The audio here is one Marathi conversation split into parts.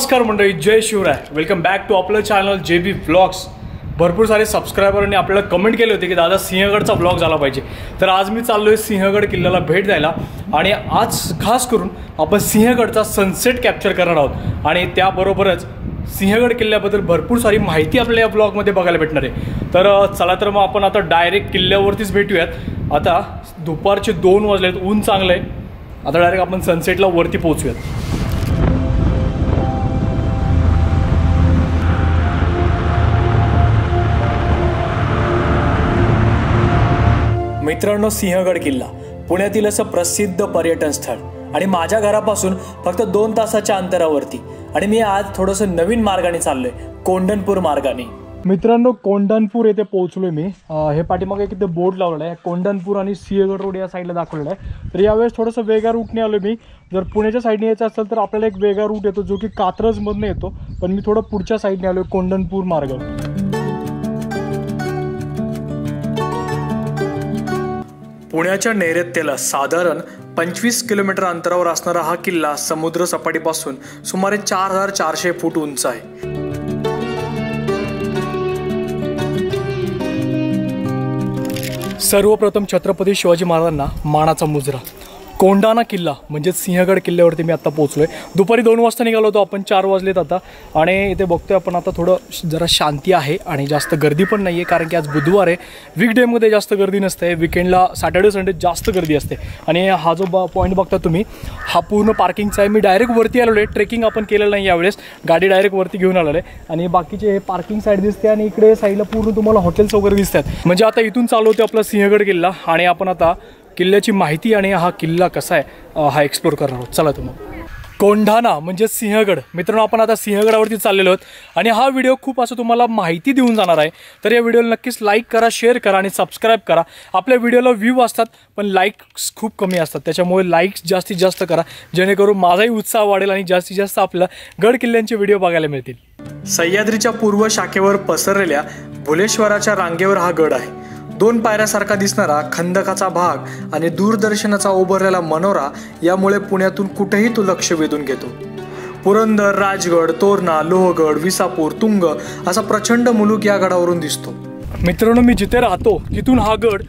नमस्कार मंडळी, जय शिवराय. वेलकम बॅक टू आपलं चॅनल JB व्लॉग्स. भरपूर सारे सबस्क्रायबरने आपल्याला कमेंट केले होते की दादा सिंहगडचा व्लॉग झाला पाहिजे. तर आज मी चाललो आहे सिंहगड किल्ल्याला भेट द्यायला आणि आज खास करून आपण सिंहगडचा सनसेट कॅप्चर करणार आहोत आणि त्याबरोबरच सिंहगड किल्ल्याबद्दल भरपूर सारी माहिती आपल्याला या ब्लॉगमध्ये बघायला भेटणार आहे. तर चला तर मग आपण आता डायरेक्ट किल्ल्यावरतीच भेटूयात. आता दुपारचे 2 वाजलेत, ऊन चांगलं आहे. आता डायरेक्ट आपण सनसेटला वरती पोहोचूयात. मित्रांनो, सिंहगड किल्ला पुण्यातील असं प्रसिद्ध पर्यटन स्थळ आणि माझ्या घरापासून फक्त 2 तासाच्या अंतरावरती. आणि मी आज थोडंसं नवीन मार्गाने चाललोय, कोंढणपूर मार्गाने. मित्रांनो, कोंढणपूर येथे पोहोचलोय मी. हे पाठीमागे एक इथे बोर्ड लावलेला आहे, कोंढणपूर आणि सिंहगड रोड या साईडला दाखवलेला आहे. तर यावेळेस थोडंसं वेगळ्या रूटने आलो मी. जर पुण्याच्या साईडने यायचं असेल तर आपल्याला एक वेगळा रूट येतो जो की कात्रजमधून येतो, पण मी थोडं पुढच्या साईडने आलोय, कोंढणपूर मार्ग. पुण्याच्या नैऋत्येला साधारण 25 किलोमीटर अंतरावर असणारा हा किल्ला समुद्र सपाटीपासून सुमारे 4400 फूट उंच आहे. सर्वप्रथम छत्रपती शिवाजी महाराजांना मानाचा मुजरा, कोंढाणा किल्ला म्हणजे सिंहगड किल्ल्यावरती मी आता पोहोचलोय. दुपारी 2 वाजता निघालो होतो आपण, 4 वाजलेत आता. आणि इथे बघतोय आपण आता थोडं जरा शांती आहे आणि जास्त गर्दी पण नाही आहे, कारण की आज बुधवार आहे. वीकडेमध्ये जास्त गर्दी नसते, विकेंडला सॅटर्डे संडे जास्त गर्दी असते. आणि हा जो पॉईंट बघता तुम्ही, हा पूर्ण पार्किंगचा आहे. मी डायरेक्ट वरती आलेलो आहे, ट्रेकिंग आपण केलेलं नाही यावेळेस, गाडी डायरेक्ट वरती घेऊन आलेलो आहे. आणि बाकीचे पार्किंग साईड दिसते आणि इकडे साईडला पूर्ण तुम्हाला हॉटेल्स वगैरे दिसतात. म्हणजे आता इथून चालू होते आपला सिंहगड किल्ला आणि आपण आता किल्ल्याची माहिती आणि हा किल्ला कसा आहे हा एक्सप्लोर करणार आहोत. चला तुम्हाला. कोंढाणा म्हणजे सिंहगड. मित्रांनो, आपण आता सिंहगडावरती चाललेलो आहोत आणि हा व्हिडिओ खूप असं तुम्हाला माहिती देऊन जाणार आहे. तर या व्हिडिओला नक्कीच लाईक करा, शेअर करा आणि सबस्क्राईब करा. आपल्या व्हिडिओला व्ह्यू असतात पण लाईक्स खूप कमी असतात, त्याच्यामुळे लाईक्स जास्तीत जास्त करा, जेणेकरून माझाही उत्साह वाढेल आणि जास्तीत जास्त आपला गड किल्ल्यांचे व्हिडिओ बघायला मिळतील. सह्याद्रीच्या पूर्व शाखेवर पसरलेल्या भुलेश्वराच्या रांगेवर हा गड आहे. 2 पायऱ्यासारखा दिसणारा खंदकाचा भाग आणि दूरदर्शनाचा उभारलेला मनोरा यामुळे पुण्यातून कुठेही तो लक्ष वेधून घेतो. पुरंदर, राजगड, तोरणा, लोहगड, विसापूर, तुंग असा प्रचंड मुलूक या गडावरून दिसतो. मित्रांनो, मी जिथे राहतो तिथून हा गड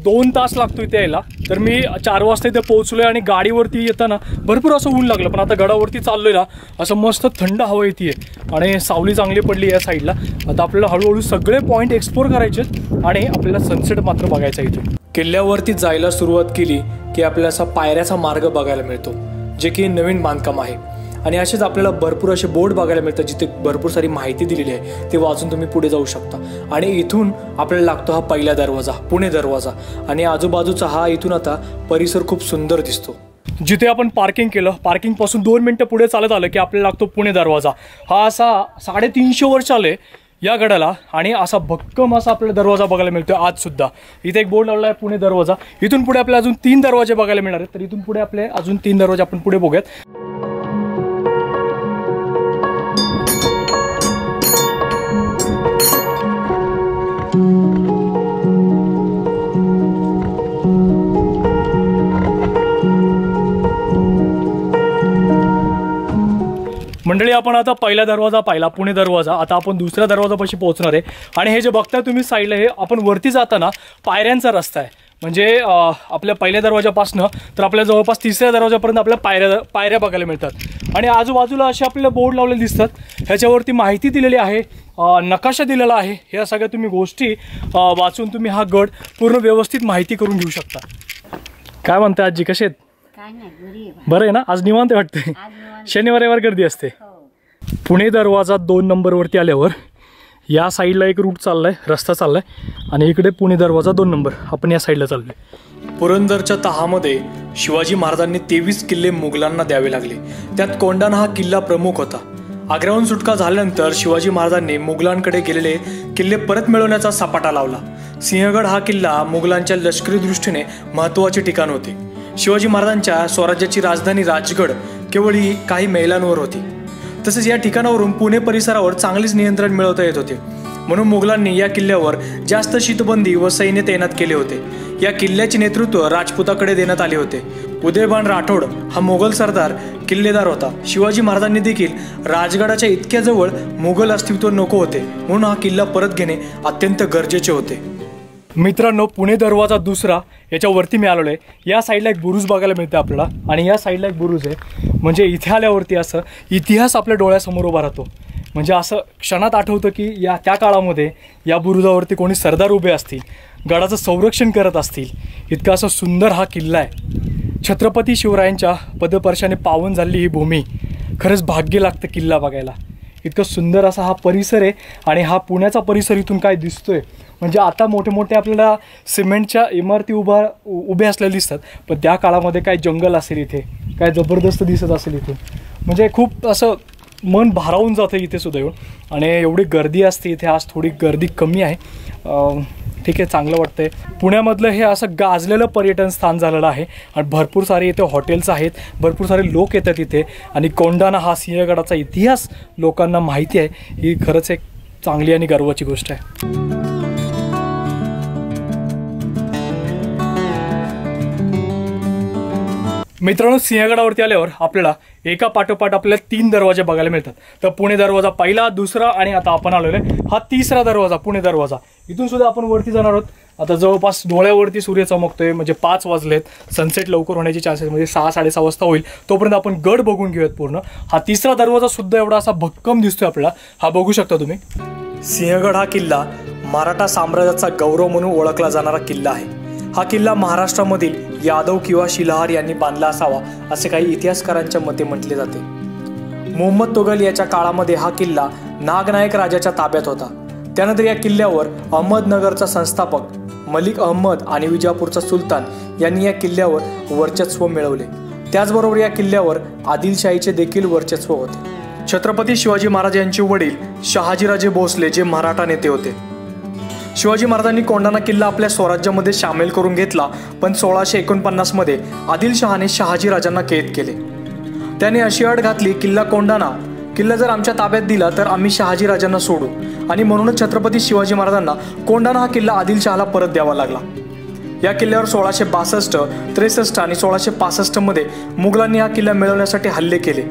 2 तास लागतो इथे यायला. तर मी 4 वाजता इथे पोहोचलोय आणि गाडीवरती येताना भरपूर असं ऊन लागलं, पण आता गडावरती चाललोय ना, असं मस्त थंड हवा येते आणि सावली चांगली पडली या साईडला. आता आपल्याला हळूहळू सगळे पॉईंट एक्सप्लोर करायचे आणि आपल्याला सनसेट मात्र बघायचा इथे. किल्ल्यावरती जायला सुरुवात केली की आपल्याला असा पायऱ्याचा मार्ग बघायला मिळतो, जे की नवीन बांधकाम आहे. आणि असेच आपल्याला भरपूर असे बोर्ड बघायला मिळतात जिथे भरपूर सारी माहिती दिलेली आहे, ते वाचून तुम्ही पुढे जाऊ शकता. आणि इथून आपल्याला लागतो हा पहिला दरवाजा, पुणे दरवाजा. आणि आजूबाजूचा हा इथून आता परिसर खूप सुंदर दिसतो. जिथे आपण पार्किंग केलं, पार्किंगपासून 2 मिनटं पुढे चालत आलं की आपल्याला लागतो पुणे दरवाजा. हा असा 350 वर्ष आले या गडाला आणि असा भक्कम असा आपल्याला दरवाजा बघायला मिळतो आज सुद्धा. इथे एक बोर्ड लावला आहे, पुणे दरवाजा. इथून पुढे आपल्याला अजून 3 दरवाजे बघायला मिळणार आहेत. तर इथून पुढे आपले अजून 3 दरवाजे आपण पुढे बघूयात. मंडळी, आपण आता पहिला दरवाजा पाहिला, पुणे दरवाजा. आता आपण दुसऱ्या दरवाजापाशी पोहोचणार आहे. आणि हे जे बघताय तुम्ही साईडला, हे आपण वरती जाताना पायऱ्यांचा रस्ता आहे. म्हणजे आपल्या पहिल्या दरवाजापासनं तर आपल्या जवळपास 3ऱ्या दरवाजापर्यंत आपल्या पायऱ्या बघायला मिळतात. आणि आजूबाजूला असे आपल्याला बोर्ड लावलेले दिसतात, ह्याच्यावरती माहिती दिलेली आहे, नकाशा दिलेला आहे. ह्या सगळ्या तुम्ही गोष्टी वाचून तुम्ही हा गड पूर्ण व्यवस्थित माहिती करून घेऊ शकता. काय म्हणताय आजी, कसे आहेत? बरं आहे ना? आज निवांत वाटते. शनिवार रविवार गर्दी असते. पुणे दरवाजा 2 नंबरवरती आल्यावर या साईडला एक रूट चाललाय, रस्ता चाललाय आणि इकडे पुणे दरवाजा 2 नंबर, आपण या साईडला चाललोय. पुरंदरच्या तहामध्ये शिवाजी महाराजांनी 23 किल्ले मुघलांना द्यावे लागले. त्यात कोंढाणा हा किल्ला प्रमुख होता. आग्र्याहून सुटका झाल्यानंतर शिवाजी महाराजांनी मुघलांकडे गेलेले किल्ले परत मिळवण्याचा सपाटा लावला. सिंहगड हा किल्ला मुघलांच्या लष्करी दृष्टीने महत्त्वाचे ठिकाण होते. शिवाजी महाराजांच्या स्वराज्याची राजधानी राजगड केवळ ही काही मैलांवर होती. तसेच या ठिकाणावरून पुणे परिसरावर चांगलेच नियंत्रण मिळवता येत होते. म्हणून मुघलांनी या किल्ल्यावर जास्त शीतबंदी व सैन्य तैनात केले होते. या किल्ल्याचे नेतृत्व राजपुताकडे देण्यात आले होते उदयभान राठोड हा मोगल सरदार किल्लेदार होता. शिवाजी महाराजांनी देखील राजगडाच्या इतक्या जवळ मोगल अस्तित्व नको होते, म्हणून हा किल्ला परत घेणे अत्यंत गरजेचे होते. मित्रांनो, पुणे दरवाजा दुसरा याच्यावरती मी आलेलो आहे. या साईडला एक बुरुज बघायला मिळतं आपल्याला आणि या साईडला एक बुरुज आहे. म्हणजे इथे आल्यावरती असं इतिहास आपल्या डोळ्यासमोर उभा राहतो. म्हणजे असं क्षणात आठवतं की त्या काळामध्ये या बुरुजावरती कोणी सरदार उभे असतील, गडाचं संरक्षण करत असतील. इतका असं सुंदर हा किल्ला आहे. छत्रपती शिवरायांच्या पदस्पर्शाने पावन झालेली ही भूमी. खरंच भाग्य लागतं किल्ला बघायला. इतकं सुंदर असा हा परिसर आहे. आणि हा पुण्याचा परिसर इथून काय दिसतोय म्हणजे आता मोठे मोठे आपल्याला सिमेंटच्या इमारती उभ्या असलेल्या दिसतात, पण त्या काळामध्ये काय जंगल असेल इथे, काय जबरदस्त दिसत असेल इथे. म्हणजे खूप असं मन भारावून जातं इथे सुद्धा येऊन. आणि एवढी गर्दी असते इथे. आज थोडी गर्दी कमी आहे. ठीक आहे, चांगलं वाटतंय. पुण्यामधलं हे असं गाजलेलं पर्यटन स्थान झालेलं आहे आणि भरपूर सारे इथे हॉटेल्स आहेत, भरपूर सारे लोक येतात इथे. आणि कोंढाणा हा सिंहगडाचा इतिहास लोकांना माहिती आहे. ही खरंच एक चांगली आणि गर्वाची गोष्ट आहे. मित्रांनो, सिंहगडावरती आल्यावर आपल्याला एका पाठोपाठ आपल्याला 3 दरवाजे बघायला मिळतात. तर पुणे दरवाजा पहिला, दुसरा आणि आता आपण आलेलो आहे हा तिसरा दरवाजा, पुणे दरवाजा. इथून सुद्धा आपण वरती जाणार आहोत. आता जवळपास डोळ्यावरती सूर्य चमकतोय. म्हणजे 5 वाजलेत. सनसेट लवकर होण्याचे चान्सेस, म्हणजे 6-6:30 वाजता होईल. तोपर्यंत आपण गड बघून घेऊयात पूर्ण. हा तिसरा दरवाजा सुद्धा एवढा असा भक्कम दिसतोय आपल्याला. हा बघू शकता तुम्ही. सिंहगड हा किल्ला मराठा साम्राज्याचा गौरव म्हणून ओळखला जाणारा किल्ला आहे. हा किल्ला महाराष्ट्रामधील यादव किंवा शिलाहार यांनी बांधला असावा असे काही इतिहासकारांच्या मते म्हटले जाते. मोहम्मद तुघल याच्या काळामध्ये हा किल्ला नागनायक राजाच्या ताब्यात होता. त्यानंतर या किल्ल्यावर अहमदनगरचा संस्थापक मलिक अहमद आणि विजापूरचा सुलतान यांनी या किल्ल्यावर वर्चस्व मिळवले. त्याचबरोबर या किल्ल्यावर आदिलशाहीचे देखील वर्चस्व होते. छत्रपती शिवाजी महाराज यांचे वडील शहाजीराजे भोसले जे मराठा नेते होते. शिवाजी महाराजांनी कोंढाणा किल्ला आपल्या स्वराज्यामध्ये सामील करून घेतला, पण 1649 मध्ये आदिलशहाने शहाजीराजांना कैद केले. त्याने अशी अट घातली, किल्ला जर आमच्या ताब्यात दिला तर आम्ही शहाजीराजांना सोडू. आणि म्हणूनच छत्रपती शिवाजी महाराजांना कोंढाणा हा किल्ला आदिलशहाला परत द्यावा लागला. या किल्ल्यावर 1662, 63 आणि 1665 मध्ये मुघलांनी हा किल्ला मिळवण्यासाठी हल्ले केले.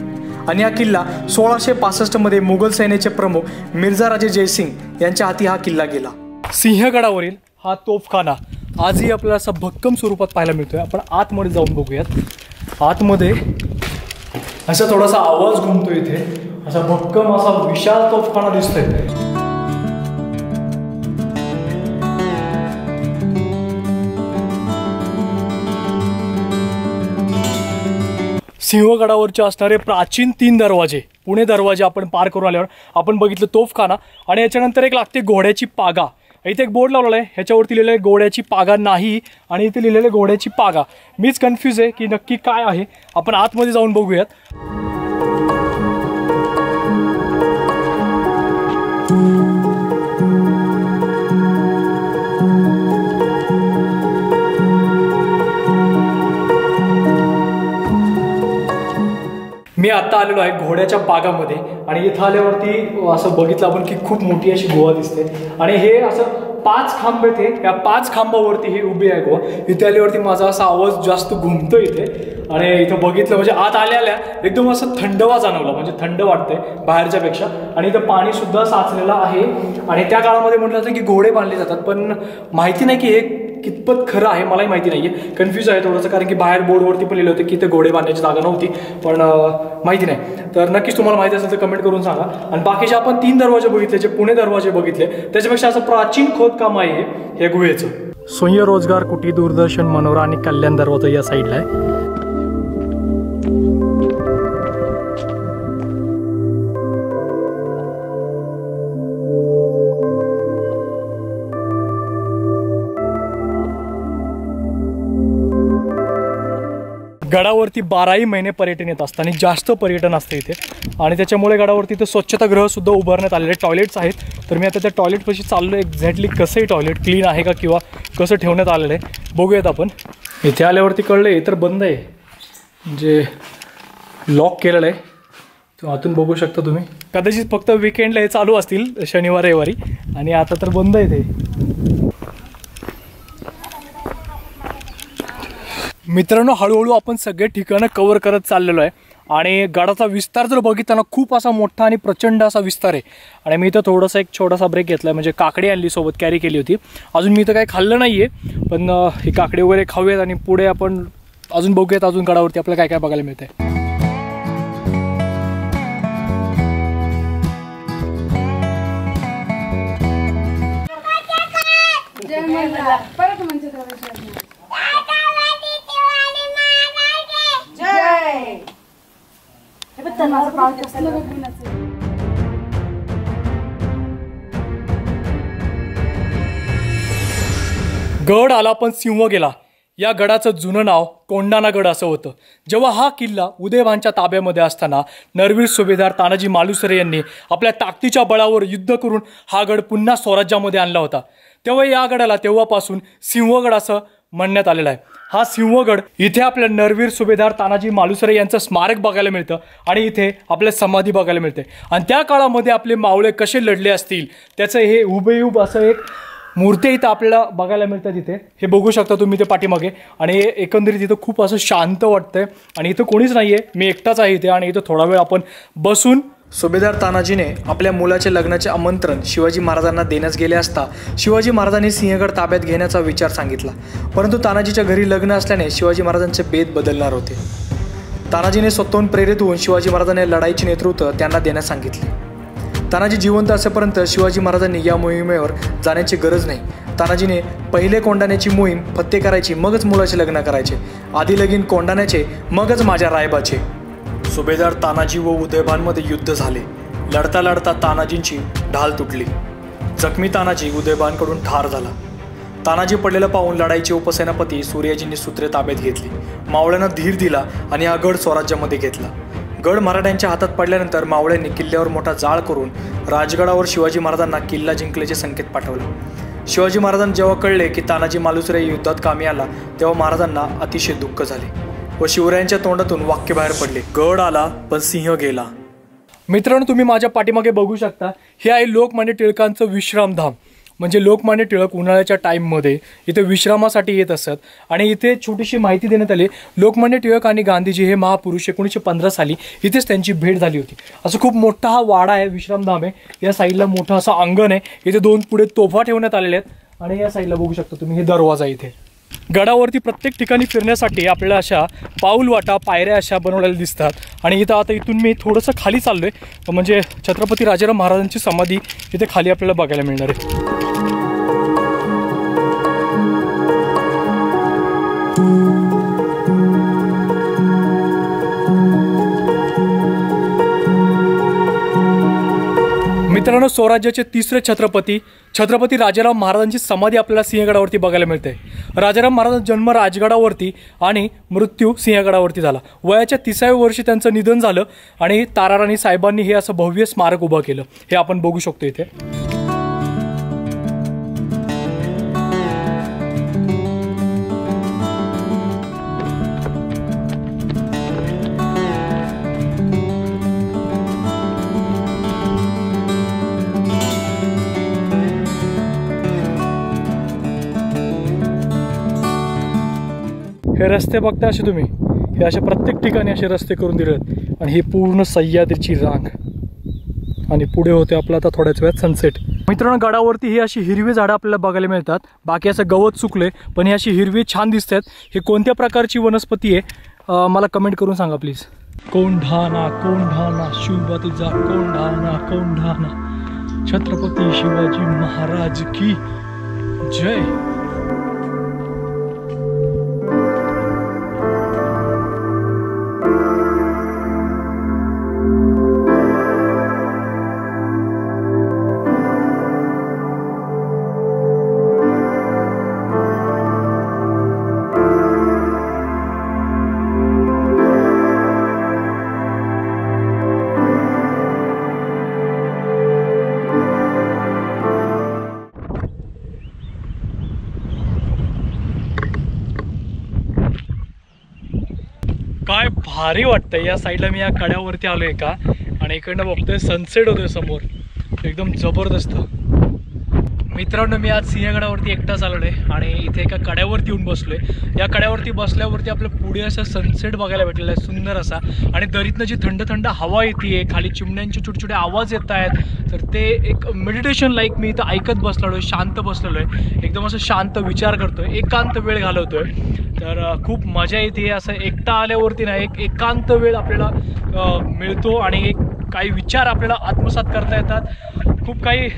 आणि हा किल्ला 1665 मध्ये मुघल सेनेचे प्रमुख मिर्झा राजे जयसिंग यांच्या हाती हा किल्ला गेला. सिंहगडावरील हा तोफखाना आजही आपल्याला असा भक्कम स्वरूपात पाहायला मिळतोय. आपण आतमध्ये जाऊन बघूयात. आतमध्ये असा थोडासा आवाज घुमतोय. इथे असा भक्कम असा विशाल तोफखाना दिसतोय. सिंहगडावरचे असणारे प्राचीन 3 दरवाजे, पुणे दरवाजे आपण पार करून आल्यावर आपण बघितलं तोफखाना. आणि याच्यानंतर एक लागते घोड्याची पागा. इथे एक बोर्ड लावलेला आहे, ह्याच्यावरती लिहिलं आहे घोड्याची पागा नाही आणि इथे लिहिलेलं आहे घोड्याची पागा. मीच कन्फ्यूज आहे की नक्की काय आहे. आपण आतमध्ये जाऊन बघूयात. मी आता आलेलो आहे घोड्याच्या पागामध्ये आणि इथं आल्यावरती असं बघितलं आपण की खूप मोठी अशी गुहा दिसते. आणि हे असं 5 खांब आहेत. या 5 खांबावरती ही उभी आहे गुहा. इथे आल्यावरती माझा असा आवाज जास्त घुमतो इथे. आणि इथं बघितलं म्हणजे आत आल्या एकदम असं थंडवा जाणवला, म्हणजे थंड वाटतंय बाहेरच्या पेक्षा. आणि इथं पाणी सुद्धा साचलेलं आहे. आणि त्या काळामध्ये म्हटलं जातं की घोडे बांधले जातात, पण माहिती नाही की हे कितपत खरं आहे, मलाही माहिती नाहीये. कन्फ्यूज आहे थोडंसं, कारण की बाहेर बोर्डवरती पण लिहिलं होतं की इथे घोडे बांधण्याची जागा नव्हती, पण माहिती नाही. तर नक्कीच तुम्हाला माहिती असेल तर कमेंट करून सांगा. आणि बाकीचे आपण 3 दरवाजे बघितले, जे पुणे दरवाजे बघितले, त्याच्यापेक्षा असं प्राचीन खोदकाम आहे हे गुहेचं. स्वयंरोजगार कुटी, दूरदर्शन, मनोरा आणि कल्याण दरवाजा या साईडला आहे. गडावरती 12ही महिने पर्यटन येत असतं आणि जास्त पर्यटन असतं इथे. आणि त्याच्यामुळे गडावरती इथे स्वच्छतागृह सुद्धा उभारण्यात आलेले, टॉयलेट्स आहेत. तर मी आता त्या टॉयलेटपाशी चाललो. एक्झॅक्टली कसं आहे टॉयलेट, क्लीन आहे का किंवा कसं ठेवण्यात आलेलं आहे बघूयात आपण. इथे आल्यावरती कळलं तर बंद आहे, म्हणजे लॉक केलेलं आहे. तो आतून बघू शकता तुम्ही. कदाचित फक्त विकेंडला हे चालू असतील, शनिवार रविवारी. आणि आता तर बंद आहे ते. मित्रांनो, हळूहळू आपण सगळे ठिकाणं कव्हर करत चाललेलो आहे आणि गडाचा विस्तार जर बघितला ना, खूप असा मोठा आणि प्रचंड असा विस्तार आहे. आणि मी इथं थोडासा एक छोटासा ब्रेक घेतला, म्हणजे काकडी आणली सोबत, कॅरी केली होती. अजून मी इथं काही खाल्लं नाही आहे, पण ही काकडी वगैरे खाऊयात आणि पुढे आपण अजून बघूयात अजून गडावरती आपल्याला काय काय बघायला मिळतंय. गड आला पण सिंह गेला. या गडाचं जुनं नाव कोंढाणा गड असं होतं. जेव्हा हा किल्ला उदयभानच्या ताब्यामध्ये असताना नरवीर सुभेदार तानाजी मालुसरे यांनी आपल्या ताकदीच्या बळावर युद्ध करून हा गड पुन्हा स्वराज्यामध्ये आणला होता. तेव्हा या गडाला तेव्हापासून सिंहगड असं म्हणण्यात आलेलं आहे. हा सिंहगड इथे आपल्या नरवीर सुभेदार तानाजी मालुसरे यांचं स्मारक बघायला मिळतं आणि इथे आपल्या समाधी बघायला मिळते. आणि त्या काळामध्ये आपले मावळे कसे लढले असतील त्याचं हे हुबेहूब असं एक मूर्ती इथं आपल्याला बघायला मिळतात. इथे हे बघू शकता तुम्ही ते पाठीमागे. आणि एकंदरीत इथं खूप असं शांत वाटतंय आणि इथं कोणीच नाही आहे, मी एकटाच आहे इथे. आणि इथं थोडा वेळ आपण बसून सुभेदार तानाजीने आपल्या मुलाच्या लग्नाचे आमंत्रण शिवाजी महाराजांना देण्यास गेले असता शिवाजी महाराजांनी सिंहगड ताब्यात घेण्याचा विचार सांगितला. परंतु तानाजीच्या घरी लग्न असल्याने शिवाजी महाराजांचे बेत बदलणार होते. तानाजीने स्वतःहून प्रेरित होऊन शिवाजी महाराजांनी लढाईचे नेतृत्व त्यांना देण्यास सांगितले. तानाजी जिवंत असेपर्यंत शिवाजी महाराजांनी या मोहिमेवर जाण्याची गरज नाही. तानाजीने पहिले कोंढाण्याची मोहीम फत्ते करायची, मगच मुलाचे लग्न करायचे. आधी लगीन कोंढाण्याचे, मगच माझ्या रायबाचे. सुभेदार तानाजी व उदयभानमध्ये युद्ध झाले. लढता लढता तानाजींची ढाल तुटली. जखमी तानाजी उदयभानकडून ठार झाला. तानाजी पडलेला पाहून लढाईचे उपसेनापती सूर्याजींनी सूत्रे ताब्यात घेतली. मावळ्यांना धीर दिला आणि हा गड स्वराज्यामध्ये घेतला. गड मराठ्यांच्या हातात पडल्यानंतर मावळ्यांनी किल्ल्यावर मोठा जाळ करून राजगडावर शिवाजी महाराजांना किल्ला जिंकल्याचे संकेत पाठवले. शिवाजी महाराजांना जेव्हा कळले की तानाजी मालुसरे युद्धात कामी आला, तेव्हा महाराजांना अतिशय दुःख झाले व शिवरायांच्या तोंडातून वाक्य बाहेर पडले, गड आला पण सिंह गेला. मित्रांनो, तुम्ही माझ्या पाठीमागे बघू शकता, हे आहे लोकमान्य टिळकांचं विश्रामधाम. म्हणजे लोकमान्य टिळक उन्हाळ्याच्या टाईममध्ये इथे विश्रामासाठी येत असतात. आणि इथे छोटीशी माहिती देण्यात आली, लोकमान्य टिळक आणि गांधीजी हे महापुरुष 1915 साली इथेच त्यांची भेट झाली होती. असं खूप मोठा हा वाडा आहे, विश्रामधाम आहे. या साईडला मोठं असं अंगण आहे, इथे 2 पुढे तोफा ठेवण्यात आलेल्या आहेत. आणि या साईडला बघू शकता तुम्ही, हे दरवाजा इथे. गडावरती प्रत्येक ठिकाणी फिरण्यासाठी आपल्याला अशा पाऊलवाटा, पायऱ्या अशा बनवलेल्या दिसतात. आणि इथं आता इथून मी थोडंसं खाली चाललोय, म्हणजे छत्रपती राजाराम महाराजांची समाधी इथे खाली आपल्याला बघायला मिळणार आहे. मित्रांनो, स्वराज्याचे तिसरे छत्रपती राजाराम महाराजांची समाधी आपल्याला सिंहगडावरती बघायला मिळते. राजाराम महाराजांचा जन्म राजगडावरती आणि मृत्यू सिंहगडावरती झाला. वयाच्या 30व्या वर्षी त्यांचं निधन झालं आणि ताराराणी साहेबांनी हे असं भव्य स्मारक उभं केलं. हे आपण बघू शकतो इथे. हे रस्ते बघता असे तुम्ही, हे अशा प्रत्येक ठिकाणी असे रस्ते करून दिलेत. आणि ही पूर्ण सह्याद्रीची रांग आणि पुढे होते आपलं आता थोड्याच वेळात सनसेट. मित्रांनो, गडावरती ही अशी हिरवी झाडं आपल्याला बघायला मिळतात. बाकी असं गवत सुकले, पण ही अशी हिरवी छान दिसतात. हे कोणत्या प्रकारची वनस्पती आहे मला कमेंट करून सांगा प्लीज. कोंढाणा कोंढाणा शिवबा तुझा कोंढाणा कोंढाणा, छत्रपती शिवाजी महाराज की जय. काय भारी वाटतंय. या साईडला मी या कड्यावरती आलोय का, आणि इकडनं बघतोय सनसेट होतोय समोर, एकदम जबरदस्त. मित्रांनो, मी आज सिंहगडावरती एकटाच आलो आहे आणि इथे एका कड्यावरती येऊन बसलो आहे। या कड्यावरती बसल्यावरती आपलं पुढे असं सनसेट बघायला भेटलेला आहे, सुंदर असा। आणि दरीतनं जी थंड थंड हवा येते, खाली चिमण्यांचे छोटे छोटे आवाज येत आहेत, तर ते एक मेडिटेशन लाईक मी इथं ऐकत बसलेलो आहे, शांत बसलेलो आहे, एकदम असं शांत विचार करतोय, एकांत वेळ घालवतोय। तर खूप मजा येते असं एकटा आल्यावरती ना, एक एकांत वेळ आपल्याला मिळतो आणि एक काही विचार आपल्याला आत्मसात करता येतात, खूप काही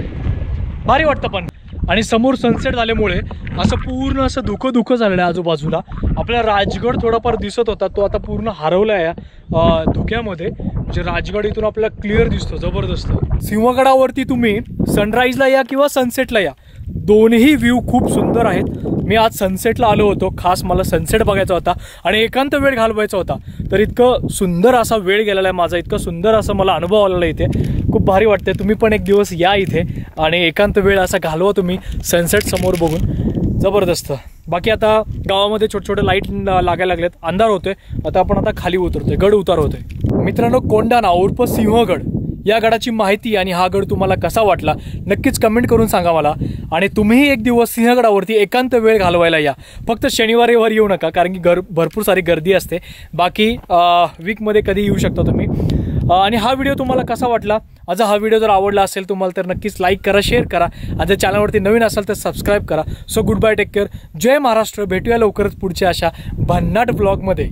भारी वाटतं पण। आणि समोर सनसेट झाल्यामुळे असं पूर्ण असं धुकं झालेलं आहे आजूबाजूला। आपला राजगड थोडाफार दिसत होता, तो आता पूर्ण हरवला आहे धुक्यामध्ये। म्हणजे राजगड इथून आपल्याला क्लिअर दिसतो जबरदस्त। सिंहगडावरती तुम्ही सनराईजला या किंवा सनसेटला या, दोन्ही व्ह्यू खूप सुंदर आहेत। मी आज सनसेटला आलो होतो, खास मला सनसेट बघायचा होता आणि एकांत वेळ घालवायचा होता, तर इतकं सुंदर असा वेळ गेलेला आहे माझा, इतकं सुंदर असा मला अनुभव आलेला इथे, खूप भारी वाटते। तुम्ही पण एक दिवस या इथे आणि एकांत वेळ असा घालवा तुम्ही सनसेट समोर बघून, जबरदस्त। बाकी आता गावामध्ये छोटे छोटे लाईट लागायला लागलेत, अंधार होतोय, आता आपण आता खाली उतरतोय, गड उतार होतोय। मित्रांनो, कोंढाणा उर्फ सिंहगड या गडाची माहिती आणि हा गड तुम्हाला कसा वाटला नक्कीच कमेंट करून सांगा मला। आणि तुम्हीही एक दिवस सिंहगडावरती एकांत वेळ घालवायला या, फक्त शनिवार रविवार येऊ नका, कारण की भरपूर सारी गर्दी असते। बाकी वीकमध्ये कधी येऊ शकता तुम्ही। आणि हा व्हिडिओ तुम्हाला कसा वाटला, माझा हा व्हिडिओ जर आवडला असेल तुम्हाला तर नक्कीच लाईक करा, शेअर करा, आणि जर चॅनलवरती नवीन असाल तर सबस्क्राईब करा। So good bye, take care, जय महाराष्ट्र। भेटूया लवकरच पुढच्या अशा भन्नाट ब्लॉगमध्ये।